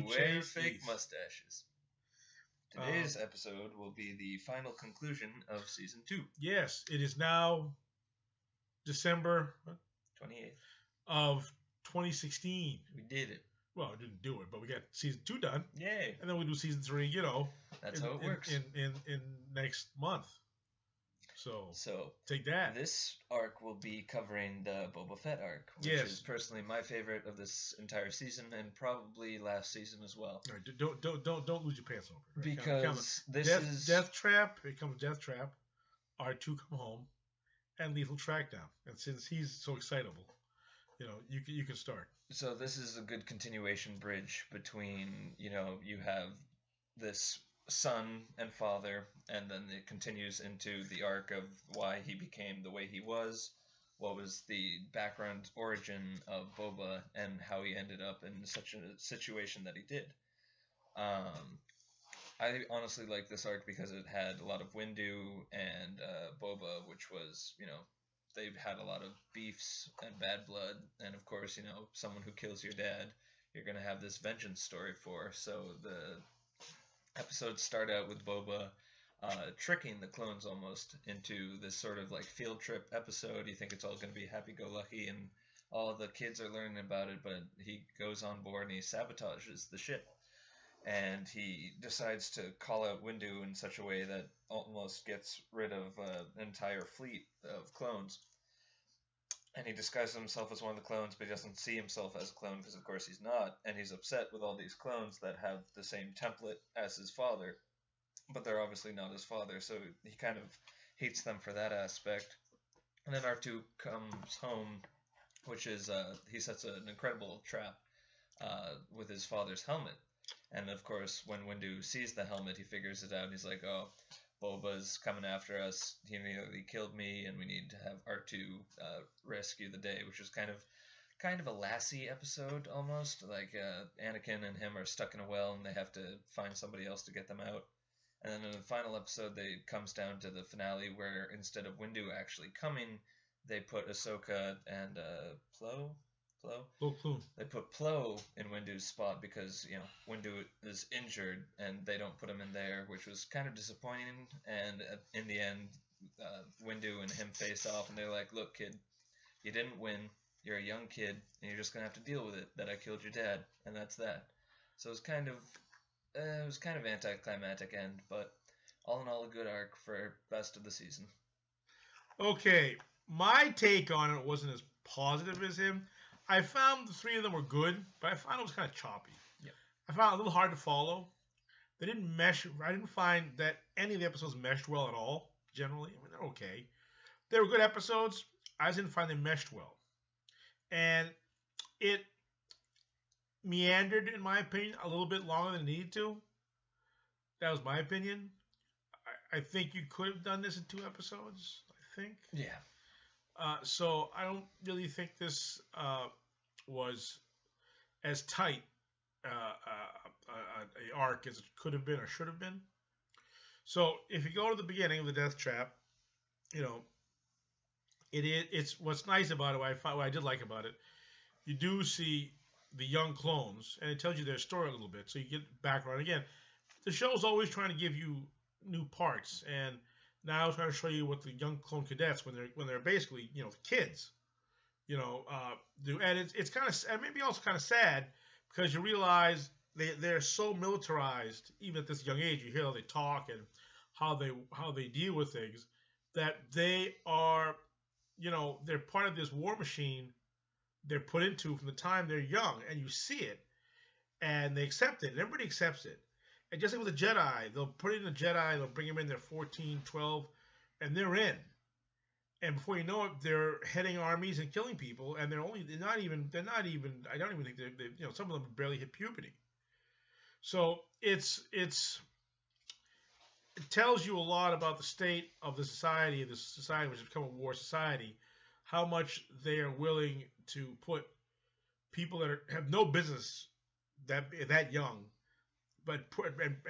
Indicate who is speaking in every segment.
Speaker 1: Beware fake mustaches. Today's episode will be the final conclusion of season 2.
Speaker 2: Yes, it is now December
Speaker 1: 28th
Speaker 2: of 2016.
Speaker 1: We did it.
Speaker 2: Well, I didn't do it, but we got season 2 done.
Speaker 1: Yay!
Speaker 2: And then we do season 3.
Speaker 1: That's how it works.
Speaker 2: In next month. So take that.
Speaker 1: This arc will be covering the Boba Fett arc, which is personally my favorite of this entire season, and probably last season as well.
Speaker 2: All right, don't lose your pants over it. Right?
Speaker 1: Because
Speaker 2: Death Trap. Here comes Death Trap. R2 come home, and Lethal Trackdown. And since he's so excitable, you can start.
Speaker 1: So this is a good continuation bridge between you have this son and father, and then it continues into the arc of why he became the way he was, what was the background origin of Boba, and how he ended up in such a situation that he did. I honestly like this arc because it had a lot of Windu and Boba, which was, they've had a lot of beefs and bad blood, and of course, someone who kills your dad, you're going to have this vengeance story for, so the episodes start out with Boba tricking the clones almost into this sort of like field trip episode. You think it's all going to be happy-go-lucky and all the kids are learning about it, but he goes on board and he sabotages the ship. And he decides to call out Windu in such a way that almost gets rid of an entire fleet of clones. And he disguises himself as one of the clones, but he doesn't see himself as a clone because, of course, he's not. And he's upset with all these clones that have the same template as his father, but they're obviously not his father, so he kind of hates them for that aspect. And then R2 comes home, which is he sets an incredible trap with his father's helmet. And, of course, when Windu sees the helmet, he figures it out, and he's like, oh, Boba's coming after us. He nearly killed me, and we need to have R2 rescue the day, which is kind of a Lassie episode almost. Like Anakin and him are stuck in a well, and they have to find somebody else to get them out. And then in the final episode, it comes down to the finale where instead of Windu actually coming, they put Ahsoka and Plo. They put Plo in Windu's spot because Windu is injured and they don't put him in there, which was kind of disappointing. And in the end, Windu and him face off, and they're like, "Look, kid, you didn't win. You're a young kid, and you're just gonna have to deal with it. That I killed your dad, and that's that." So it was kind of anticlimactic end, but all in all, a good arc for best of the season.
Speaker 2: Okay, my take on it wasn't as positive as him. I found the three of them were good, but I found it was kind of choppy.
Speaker 1: Yeah.
Speaker 2: I found it a little hard to follow. They didn't mesh. I didn't find that any of the episodes meshed well at all, generally. I mean, they're okay. They were good episodes. I just didn't find them meshed well. And it meandered, in my opinion, a little bit longer than it needed to. That was my opinion. I think you could have done this in 2 episodes, I think.
Speaker 1: Yeah.
Speaker 2: So I don't really think this was as tight a arc as it could have been or should have been. So if you go to the beginning of the Death Trap, it's what's nice about it. What I did like about it, you do see the young clones, and it tells you their story a little bit, so you get background. Again, the show's always trying to give you new parts, and now I'm trying to show you what the young clone cadets, when they're basically kids, do. And it's kind of, and maybe also kind of sad, because you realize they're so militarized even at this young age. You hear how they talk and how they deal with things, that they are they're part of this war machine they're put into from the time they're young, and you see it, and they accept it, and everybody accepts it. And just like with the Jedi, they'll put it in the Jedi, they'll bring them in, they're 14, 12, and they're in. And before you know it, they're heading armies and killing people, and they're not even, I don't even think they some of them barely hit puberty. So it tells you a lot about the state of the society, which has become a war society, how much they are willing to put people that have no business that young, but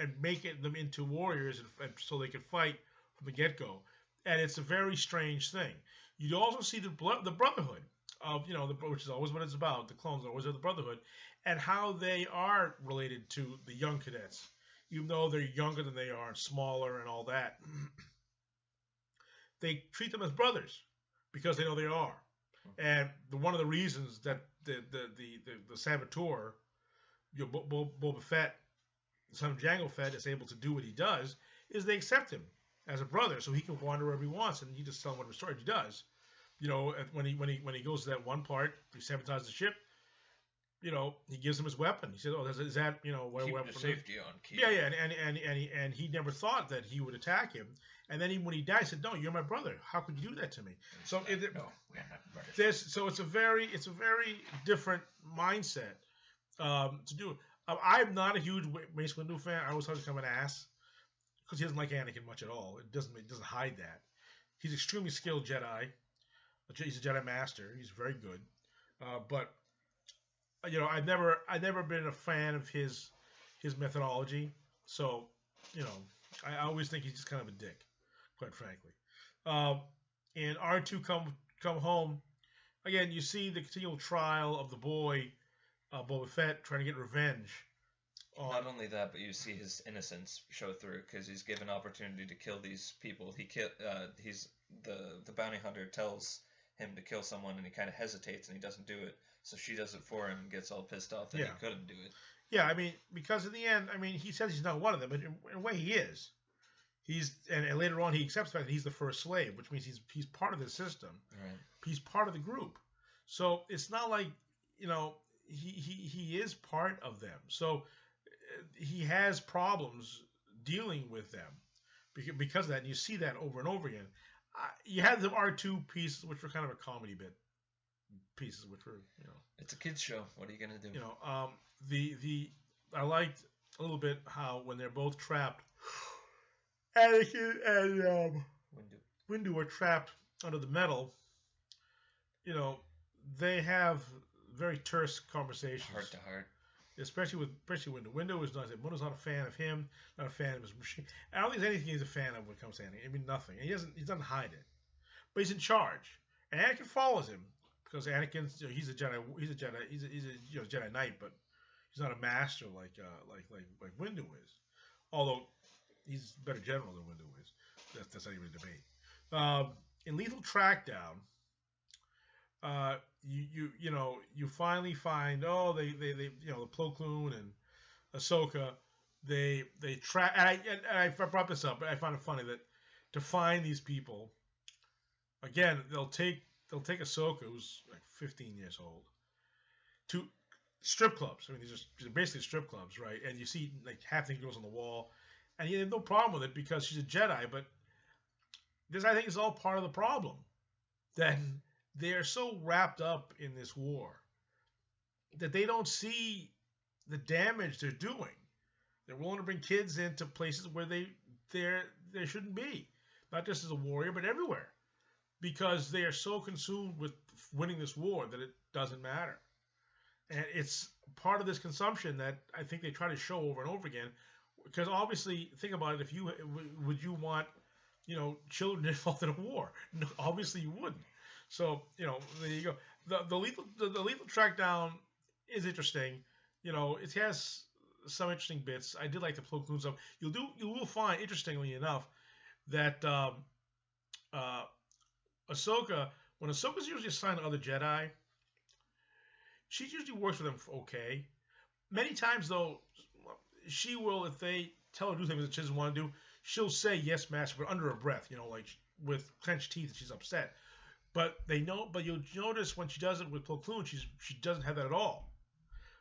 Speaker 2: and make them into warriors, and so they can fight from the get-go. And it's a very strange thing. You also see the Brotherhood. of which is always what it's about. The clones always are the Brotherhood, and how they are related to the young cadets, even though they're younger than they are, and smaller, and all that. They treat them as brothers because they know they are. And one of the reasons that the saboteur, Boba Fett, son of Jango Fett, is able to do what he does is they accept him as a brother, so he can wander wherever he wants, and you just tell him what story he does. When he goes to that one part, he sabotages the ship. He gives him his weapon. He says, "Oh, is that where
Speaker 1: Keep
Speaker 2: weapon?"
Speaker 1: the safety on key.
Speaker 2: Yeah, and he never thought that he would attack him. And then when he died, he said, "No, you're my brother. How could you do that to me?" So
Speaker 1: no, we're not brothers.
Speaker 2: so it's a very different mindset to do it. I'm not a huge Mace Windu fan. I always thought he's kind of an ass because he doesn't like Anakin much at all. It doesn't hide that. He's extremely skilled Jedi. He's a Jedi Master. He's very good. But I've never been a fan of his methodology. So I always think he's just kind of a dick, quite frankly. And R2 come home again. You see the continual trial of the boy Boba Fett trying to get revenge.
Speaker 1: Not only that, but you see his innocence show through because he's given opportunity to kill these people. He's the bounty hunter tells him to kill someone, and he kind of hesitates and he doesn't do it. So she does it for him and gets all pissed off that he couldn't do it.
Speaker 2: Yeah, I mean, because in the end, I mean, he says he's not one of them, but in a way he is. And later on he accepts the fact that he's the first slave, which means he's part of the system.
Speaker 1: Right.
Speaker 2: He's part of the group. So it's not like he is part of them. So he has problems dealing with them because of that. And you see that over and over again. You had the R2 pieces, which were kind of a comedy bit pieces, which were
Speaker 1: It's a kids show. What are you gonna
Speaker 2: do? I liked a little bit how when they're both trapped, Anakin and Windu are trapped under the metal. They have very terse conversations,
Speaker 1: heart to heart.
Speaker 2: Especially with Windu. Windu's not a fan of him, not a fan of his machine. I don't think there's anything he's a fan of when it comes to Anakin. I mean, nothing. And he doesn't hide it. But he's in charge, and Anakin follows him because Anakin's he's a Jedi. He's a Jedi Knight, but he's not a master like Windu is. Although he's a better general than Windu is. That's not even a debate. In Lethal Trackdown, you finally find they the Plo Koon and Ahsoka they track and I brought this up, but I found it funny that to find these people again they'll take Ahsoka, who's like 15 years old, to strip clubs. I mean, these are basically strip clubs, right? And you see like half the girls on the wall, and you have no problem with it because she's a Jedi. But this, I think, is all part of the problem. That they are so wrapped up in this war that they don't see the damage they're doing. They're willing to bring kids into places where they shouldn't be, not just as a warrior, but everywhere, because they are so consumed with winning this war that it doesn't matter. And it's part of this consumption that I think they try to show over and over again. Because obviously, think about it: would you want children involved in a war? No, obviously you wouldn't. So there you go. The lethal trackdown is interesting. It has some interesting bits. I did like the Plo Koon stuff. You will find, interestingly enough, that Ahsoka, when Ahsoka's usually assigned to other Jedi, she usually works with them okay. Many times though, she will, if they tell her to do things that she doesn't want to do, she'll say yes, master, but under her breath, like with clenched teeth, that she's upset. But you'll notice when she does it with Plo Koon, she doesn't have that at all.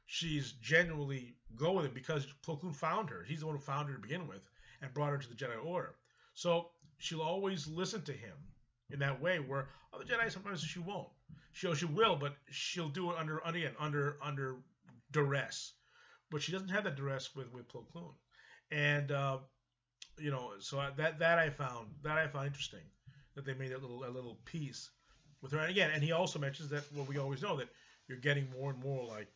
Speaker 2: She's genuinely go with it because Plo Koon found her. He's the one who found her to begin with and brought her to the Jedi Order. So she'll always listen to him in that way. Where other Jedi sometimes she won't. She will, but she'll do it under duress. But she doesn't have that duress with Plo Koon. And so that I found interesting that they made a little piece with her. And again, and he also mentions that we always know that you're getting more and more like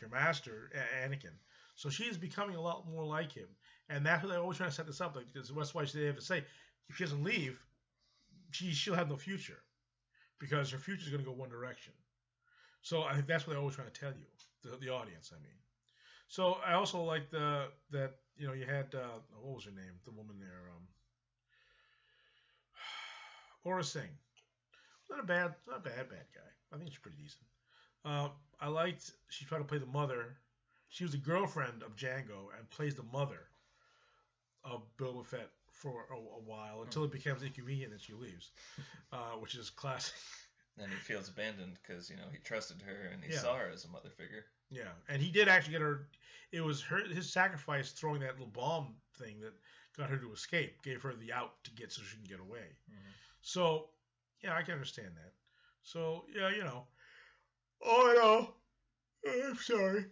Speaker 2: your master, Anakin. So she is becoming a lot more like him, and that's what they're always trying to set this up. Because that's why they have to say if she doesn't leave, she'll have no future, because her future is going to go one direction. So I think that's what they're always trying to tell you, the audience. I mean, so I also like that you had what was her name, the woman there, Aura Singh. Not a bad guy. I think she's pretty decent. Uh, I liked she tried to play the mother. She was the girlfriend of Django and plays the mother of Boba Fett for a while until it becomes inconvenient and she leaves, which is classic.
Speaker 1: And he feels abandoned because he trusted her and he
Speaker 2: Yeah.
Speaker 1: saw her as a mother figure.
Speaker 2: Yeah, and he did actually get her. It was his sacrifice throwing that little bomb thing that got her to escape, gave her the out to get so she can get away.
Speaker 1: Mm-hmm.
Speaker 2: So yeah, I can understand that. So yeah, Oh no, I'm sorry.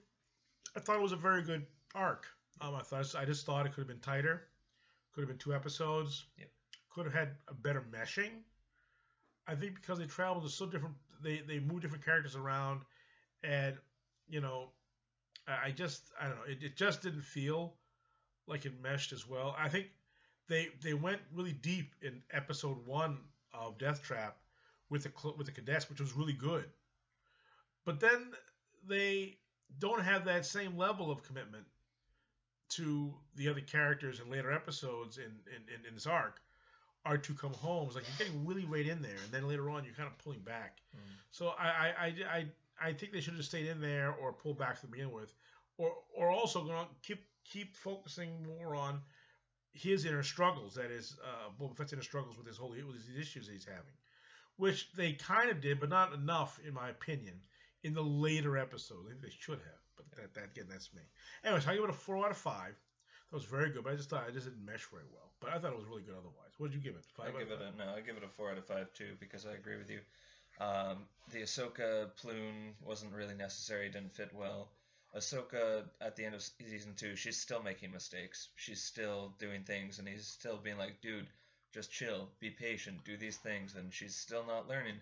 Speaker 2: I thought it was a very good arc. I just thought it could have been tighter. Could have been 2 episodes.
Speaker 1: Yep. Could
Speaker 2: have had a better meshing. I think because they traveled to so different, they move different characters around, and I don't know. It just didn't feel like it meshed as well. I think they went really deep in episode 1 of Death Trap with the cadets, which was really good. But then they don't have that same level of commitment to the other characters in later episodes in this arc. R2 come home. It's like you're getting really right in there, and then later on you're kind of pulling back.
Speaker 1: Mm.
Speaker 2: So I think they should have just stayed in there or pulled back to begin with, or also going to keep focusing more on his inner struggles. That is, Boba Fett's inner struggles with these issues he's having, which they kind of did, but not enough, in my opinion, in the later episodes. I think they should have, but again, that's me. Anyways, I give it a 4 out of 5. That was very good, but I just thought it just didn't mesh very well. But I thought it was really good otherwise. What did you give it? 5
Speaker 1: I give it a 4 out of 5 too, because I agree with you. The Ahsoka Plune wasn't really necessary, didn't fit well. Ahsoka, at the end of Season 2, she's still making mistakes. She's still doing things, and he's still being like, dude, just chill, be patient, do these things, and she's still not learning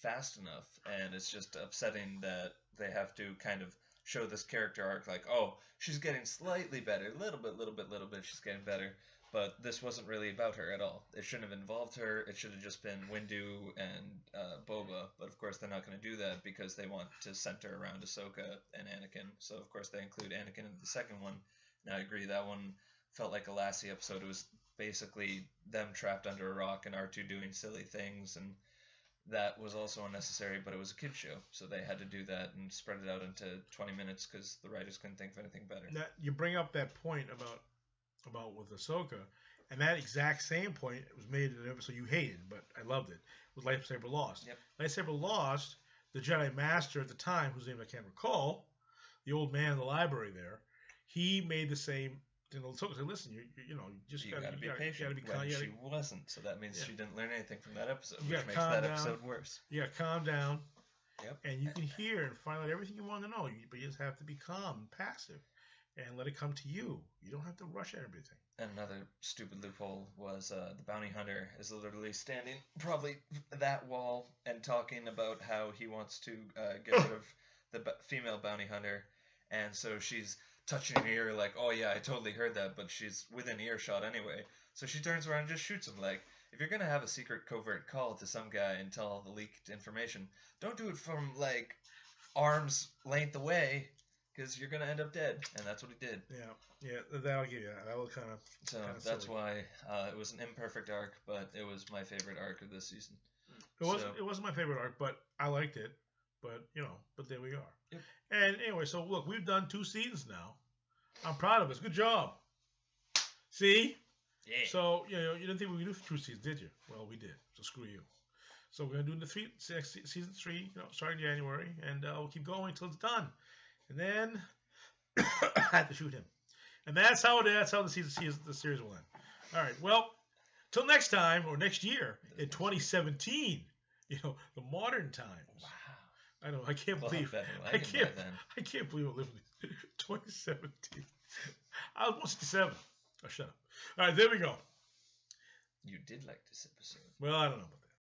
Speaker 1: fast enough, and it's just upsetting that they have to kind of show this character arc like, oh, she's getting slightly better, little bit, she's getting better, but this wasn't really about her at all. It shouldn't have involved her. It should have just been Windu and Boba, but of course they're not going to do that because they want to center around Ahsoka and Anakin, so of course they include Anakin in the second one, and I agree, that one felt like a Lassie episode. It was basically them trapped under a rock and R2 doing silly things, and that was also unnecessary, but it was a kid's show, so they had to do that and spread it out into 20 minutes because the writers couldn't think of anything better.
Speaker 2: Now, you bring up that point about with Ahsoka, and that exact same point was made in an episode you hated, but I loved it. It was Lightsaber Lost.
Speaker 1: Yep.
Speaker 2: Lightsaber Lost, the Jedi Master at the time, whose name I can't recall, the old man in the library there, he made the same. Ahsoka said, "Listen, you just got to be patient." You got to be calm.
Speaker 1: She wasn't, so that means she didn't learn anything from that episode,
Speaker 2: which
Speaker 1: makes that episode worse.
Speaker 2: You got to calm down.
Speaker 1: Yep.
Speaker 2: And you can hear and find out everything you want to know, but you just have to be calm and passive, and let it come to you. You don't have to rush at everything.
Speaker 1: Another stupid loophole was the bounty hunter is literally standing probably that wall and talking about how he wants to get rid of the female bounty hunter, and so she's touching her ear like, oh yeah, I totally heard that, but she's within earshot anyway. So she turns around and just shoots him. Like, if you're gonna have a secret covert call to some guy and tell all the leaked information, don't do it from like arm's length away, because you're gonna end up dead, and that's what he did.
Speaker 2: Yeah, that'll give you that. That was kind of
Speaker 1: so that's silly. Why it was an imperfect arc, but it was my favorite arc of this season.
Speaker 2: It wasn't my favorite arc, but I liked it. But but there we are.
Speaker 1: Yep.
Speaker 2: And anyway, so look, we've done 2 seasons now. I'm proud of us. Good job. See?
Speaker 1: Yeah.
Speaker 2: So you didn't think we could do 2 seasons, did you? Well, we did. So screw you. So we're gonna do season 3, starting January, and we'll keep going until it's done. And then I have to shoot him. And that's how the series will end. All right. Well, till next time or next year in 2017. The modern times.
Speaker 1: Wow.
Speaker 2: I know. I can't believe. I can't believe we're living in 2017. I was 167. Oh, shut up. All right, there we go.
Speaker 1: You did like this episode.
Speaker 2: Well, I don't know about that.